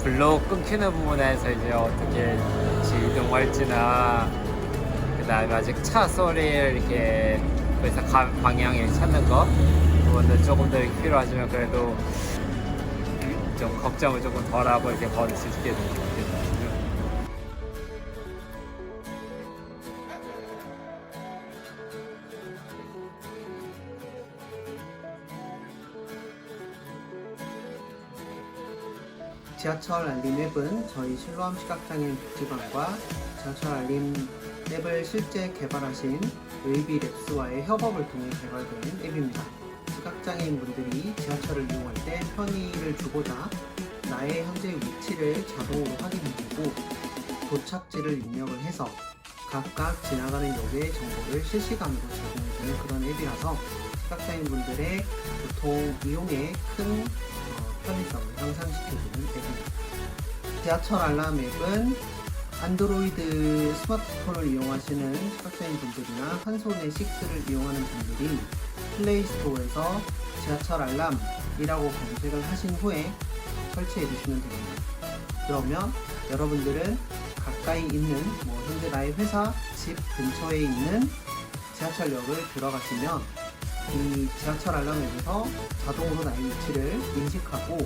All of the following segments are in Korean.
블록 끊기는 부분에서 이제 어떻게 이동할지나, 그 다음에 아직 차 소리를 이렇게 거기서 방향을 찾는 거, 그거는 조금 더 필요하지만 그래도 좀 걱정을 조금 덜하고 이렇게 걸을 수 있게 되는 것 같아요. 지하철 알림앱은 저희 실로암시각장애인복지관과 지하철 알림앱을 실제 개발하신 웨이비랩스와의 협업을 통해 개발된 앱입니다. 시각장애인 분들이 지하철을 이용할 때 편의를 주고자 나의 현재 위치를 자동으로 확인해주고 도착지를 입력을 해서 각각 지나가는 역의 정보를 실시간으로 제공해주는 그런 앱이라서 시각장애인 분들의 교통 이용에 큰 편의성을 향상시켜주는 앱입니다. 지하철 알람 앱은 안드로이드 스마트폰을 이용하시는 시각장애인 분들이나 한손에 6를 이용하는 분들이 플레이스토어에서 지하철 알람이라고 검색을 하신 후에 설치해 주시면 됩니다. 그러면 여러분들은 가까이 있는 현재 나의 회사 집 근처에 있는 지하철역을 들어가시면 이 지하철 알람 앱에서 자동으로 나의 위치를 인식하고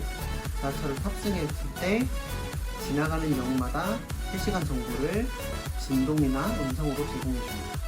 지하철을 탑승했을 때 지나가는 역마다 실시간 정보를 진동이나 음성으로 제공해 줍니다.